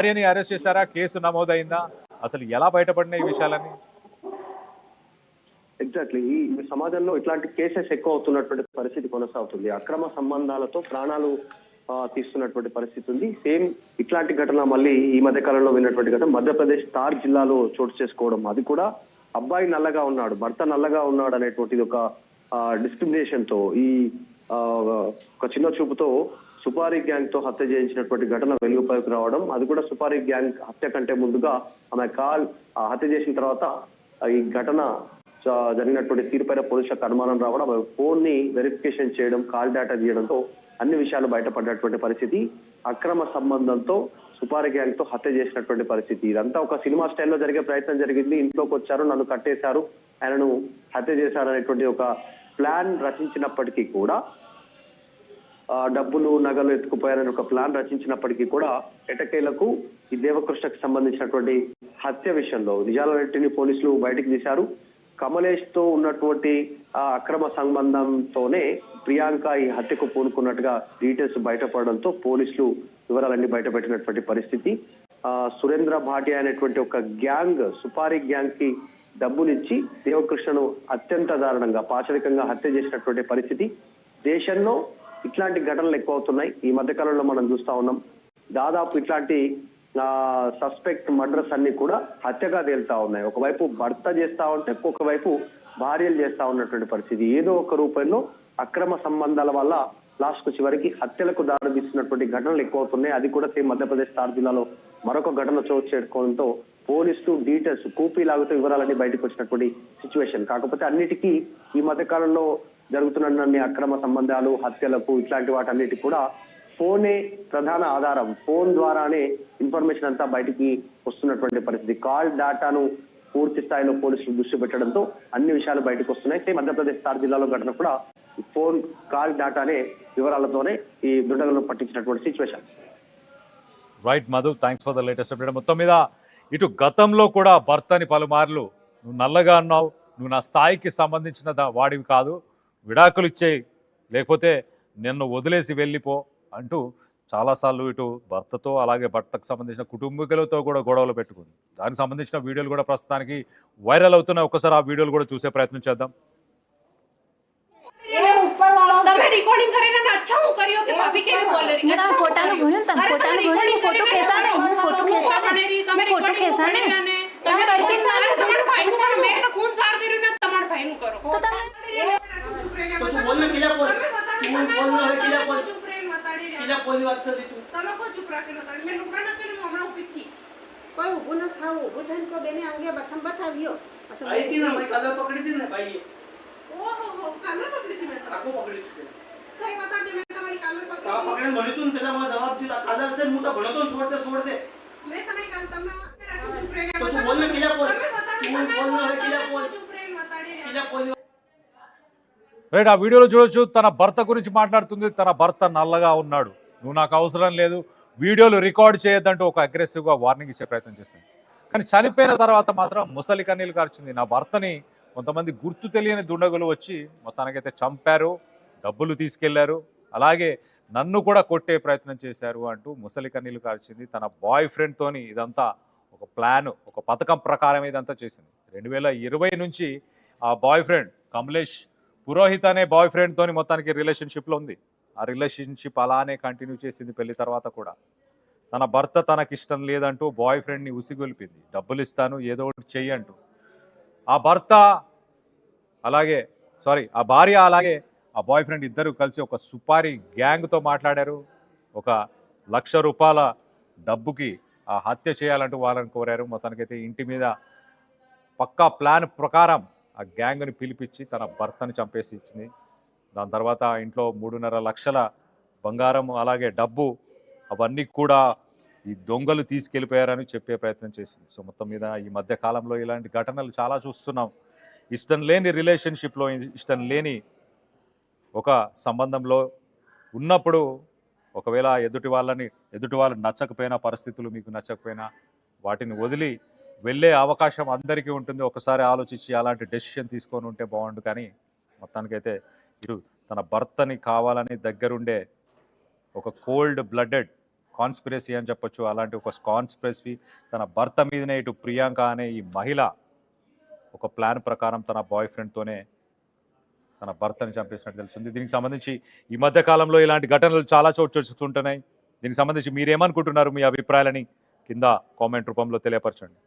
భార్యని అరెస్ట్ చేశారా? కేసు నమోదైందా? అసలు ఎలా బయటపడినాయి ఈ విషయాలన్నీ? ఎగ్జాక్ట్లీ ఈ సమాజంలో ఇట్లాంటి కేసెస్ ఎక్కువ అవుతున్నటువంటి పరిస్థితి కొనసాగుతుంది. అక్రమ సంబంధాలతో ప్రాణాలు తీస్తున్నటువంటి పరిస్థితి ఉంది. సేమ్ ఇట్లాంటి ఘటన మళ్ళీ ఈ మధ్య కాలంలో విన్నటువంటి ఘటన మధ్యప్రదేశ్ తార్ జిల్లాలో చోటు చేసుకోవడం. అది కూడా అబ్బాయి నల్లగా ఉన్నాడు, భర్త నల్లగా ఉన్నాడు అనేటువంటిది ఒక డిస్క్రిమినేషన్ తో ఈ ఒక చిన్న చూపుతో సుపారీ గ్యాంగ్ తో హత్య చేయించినటువంటి ఘటన వెలుగుపైకి రావడం. అది కూడా సుపారీ గ్యాంగ్ హత్య కంటే ముందుగా ఆమె హత్య చేసిన తర్వాత ఈ ఘటన జరిగినటువంటి తీరుపైన పోలీసులకు అనుమానం రావడం, ఫోన్ ని వెరిఫికేషన్ చేయడం, కాల్ డేటా తీయడంతో అన్ని విషయాలు బయటపడినటువంటి పరిస్థితి. అక్రమ సంబంధంతో సుపారీ గ్యాంగ్ తో హత్య చేసినటువంటి పరిస్థితి. ఇదంతా ఒక సినిమా స్టైల్లో జరిగే ప్రయత్నం జరిగింది. ఇంట్లోకి వచ్చారు, నన్ను కట్టేశారు, ఆయనను హత్య చేశారు అనేటువంటి ఒక ప్లాన్ రచించినప్పటికీ కూడా, డబ్బులు నగలు ఎత్తుకుపోయారని ఒక ప్లాన్ రచించినప్పటికీ కూడా ఎటకేలకు ఈ దేవకృష్ణకు సంబంధించినటువంటి హత్య విషయంలో నిజాలన్నింటినీ పోలీసులు బయటకు తీశారు. కమలేష్ తో ఉన్నటువంటి అక్రమ సంబంధంతోనే ప్రియాంక ఈ హత్యకు పూనుకున్నట్టుగా డీటెయిల్స్ బయటపడడంతో పోలీసులు వివరాలన్నీ బయటపెట్టినటువంటి పరిస్థితి. సురేంద్ర భాటియా అనేటువంటి ఒక గ్యాంగ్ సుపారీ గ్యాంగ్ కి డబ్బులిచ్చి దేవకృష్ణను అత్యంత దారుణంగా పాశవికంగా హత్య చేసినటువంటి పరిస్థితి. దేశంలో ఇట్లాంటి ఘటనలు ఎక్కువ అవుతున్నాయి. ఈ మధ్య కాలంలో మనం చూస్తా ఉన్నాం. దాదాపు ఇట్లాంటి సస్పెక్ట్ మర్డర్స్ అన్ని కూడా హత్యగా తేలుతా ఉన్నాయి. ఒకవైపు భర్త చేస్తా ఉంటే ఒకవైపు భార్యలు చేస్తా ఉన్నటువంటి పరిస్థితి. ఏదో ఒక రూపంలో అక్రమ సంబంధాల వల్ల లాస్ట్ కు చివరికి హత్యలకు దారితీస్తున్నటువంటి ఘటనలు ఎక్కువ అవుతున్నాయి. అది కూడా సేమ్ మధ్యప్రదేశ్ తార్ జిల్లాలో మరొక ఘటన చోటు చేసుకోవడంతో పోలీసులు డీటెయిల్స్ కూపీ లాగుతూ వివరాలన్నీ బయటకు వచ్చినటువంటి సిచ్యువేషన్. కాకపోతే అన్నిటికీ ఈ మధ్య కాలంలో జరుగుతున్న అక్రమ సంబంధాలు, హత్యలకు ఇట్లాంటి వాటన్నిటికీ కూడా ఫోనే ప్రధాన ఆధారం. ఫోన్ ద్వారానే ఇన్ఫర్మేషన్ అంతా బయటికి వస్తున్నటువంటి పరిస్థితి. కాల్ డేటాను పూర్తి స్థాయిలో పోలీసులు దృష్టి పెట్టడంతో అన్ని విషయాలు బయటకు వస్తున్నాయి. మధ్యప్రదేశ్ తార్ జిల్లాలో ఘటన కూడా ఫోన్ కాల్ డేటానే వివరాలతోనే ఈ దుండగులను పట్టించినటువంటి situation. Right Madhu, thanks for the latest update. మొత్తం మీద ఇటు గతంలో కూడా భర్తని పలుమార్లు నువ్వు నల్లగా అన్నావు, నువ్వు నా స్థాయికి సంబంధించిన వాడివి కాదు, విడాకులు ఇచ్చేయి, లేకపోతే నిన్ను వదిలేసి వెళ్ళిపో అంటూ చాలాసార్లు ఇటు భర్తతో అలాగే భర్తకు సంబంధించిన కుటుంబీకులతో కూడా గొడవలు పెట్టుకుంది. దానికి సంబంధించిన వీడియోలు కూడా ప్రస్తుతానికి వైరల్ అవుతున్నాయి. ఒకసారి ఆ వీడియోలు కూడా చూసే ప్రయత్నం చేద్దాం. रिकॉर्डिंग करे ना अच्छा हूं करियो के भाभी के भी बोल रही है अच्छा फोटो घुणन तम फोटो कैसा नहीं फोटो कैसा बने रही तमे फोटो कैसा नहीं तमे करके तमण भाई नु करो मैं तो खून सार करियो ना तमण भाई नु करो तो तमे तो बोल ना किला बोल तू बोलना है किला बोल चुप रहे बताड़ी किला बोलनी बात कर दी तू तमे को चुप रखे ना मैं लुकड़ा ना करू हमणा उभी थी कोई उबो न थाओ उबो थन को बेने आंगे बथम बतावियो आई थी ना मैं कलर पकड़ी थी ना भाई ओहो कलर पकड़ी थी मैं आपको पकड़ी थी काही बता दे मैं तुम्हारी कलर पकड़ी का पकड़न भणितून पेला मला जवाब दिला कलर से मुता भणतून छोड़ दे मैं तुम्हारी काम तमना चुप रे तो तू बोल ना किला बोल तू बोलना है किला बोल चुप रे बताड़ी किला बोल రైట్, ఆ వీడియోలో చూడొచ్చు తన భర్త గురించి మాట్లాడుతుంది. తన భర్త నల్లగా ఉన్నాడు, నువ్వు నాకు అవసరం లేదు, వీడియోలు రికార్డ్ చేయొద్దంటూ ఒక అగ్రెసివ్గా వార్నింగ్ ఇచ్చే ప్రయత్నం చేసింది. కానీ చనిపోయిన తర్వాత మాత్రం ముసలి కన్నీళ్ళు కార్చింది. నా భర్తని కొంతమంది గుర్తు తెలియని దుండగులు వచ్చి మొత్తానికైతే చంపారు, డబ్బులు తీసుకెళ్లారు, అలాగే నన్ను కూడా కొట్టే ప్రయత్నం చేశారు అంటూ ముసలి కన్నీళ్లు కార్చింది. తన బాయ్ ఫ్రెండ్తోని ఇదంతా ఒక ప్లాన్, ఒక పథకం ప్రకారం ఇదంతా చేసింది. 2020 నుంచి ఆ బాయ్ ఫ్రెండ్ కమలేష్ పురోహిత్ అనే బాయ్ ఫ్రెండ్తోని మొత్తానికి రిలేషన్షిప్లో ఉంది. ఆ రిలేషన్షిప్ అలానే కంటిన్యూ చేసింది పెళ్లి తర్వాత కూడా. తన భర్త తనకి ఇష్టం లేదంటూ బాయ్ ఫ్రెండ్ని ఉసిగొల్పింది. డబ్బులు ఇస్తాను ఏదో ఒకటి చెయ్యి అంటూ. ఆ భర్త అలాగే ఆ భార్య అలాగే ఆ బాయ్ ఫ్రెండ్ ఇద్దరు కలిసి ఒక సుపారీ గ్యాంగ్తో మాట్లాడారు. 1,00,000 రూపాయల డబ్బుకి ఆ హత్య చేయాలంటూ వాళ్ళని కోరారు. మొత్తానికైతే ఇంటి మీద పక్కా ప్లాన్ ప్రకారం ఆ గ్యాంగ్ని పిలిపించి తన భర్తని చంపేసి ఇచ్చింది. దాని తర్వాత ఇంట్లో 3.5 లక్షల బంగారం అలాగే డబ్బు అవన్నీ కూడా ఈ దొంగలు తీసుకెళ్ళిపోయారని చెప్పే ప్రయత్నం చేసింది. సో మొత్తం మీద ఈ మధ్య కాలంలో ఇలాంటి ఘటనలు చాలా చూస్తున్నాం. ఇష్టం లేని రిలేషన్షిప్లో, ఇష్టం లేని ఒక సంబంధంలో ఉన్నప్పుడు ఒకవేళ ఎదుటి వాళ్ళు నచ్చకపోయినా, పరిస్థితులు మీకు నచ్చకపోయినా వాటిని వదిలి వెళ్ళే అవకాశం అందరికీ ఉంటుంది. ఒకసారి ఆలోచించి అలాంటి డెసిషన్ తీసుకొని ఉంటే బాగుండు. కానీ మొత్తానికైతే ఇటు తన భర్తని కావాలని దగ్గరుండే ఒక కోల్డ్ బ్లడెడ్ కాన్స్పిరసీ అని చెప్పొచ్చు. అలాంటి ఒక కాన్స్పిరసీ తన భర్త మీదనే ఇటు ప్రియాంక అనే ఈ మహిళ ఒక ప్లాన్ ప్రకారం తన బాయ్ ఫ్రెండ్తోనే తన భర్తని చంపేసినట్టు తెలుస్తుంది. దీనికి సంబంధించి ఈ మధ్య కాలంలో ఇలాంటి ఘటనలు చాలా చోటు చూస్తుంటున్నాయి. దీనికి సంబంధించి మీరేమనుకుంటున్నారు? మీ అభిప్రాయాలని కింద కామెంట్ రూపంలో తెలియపరచండి.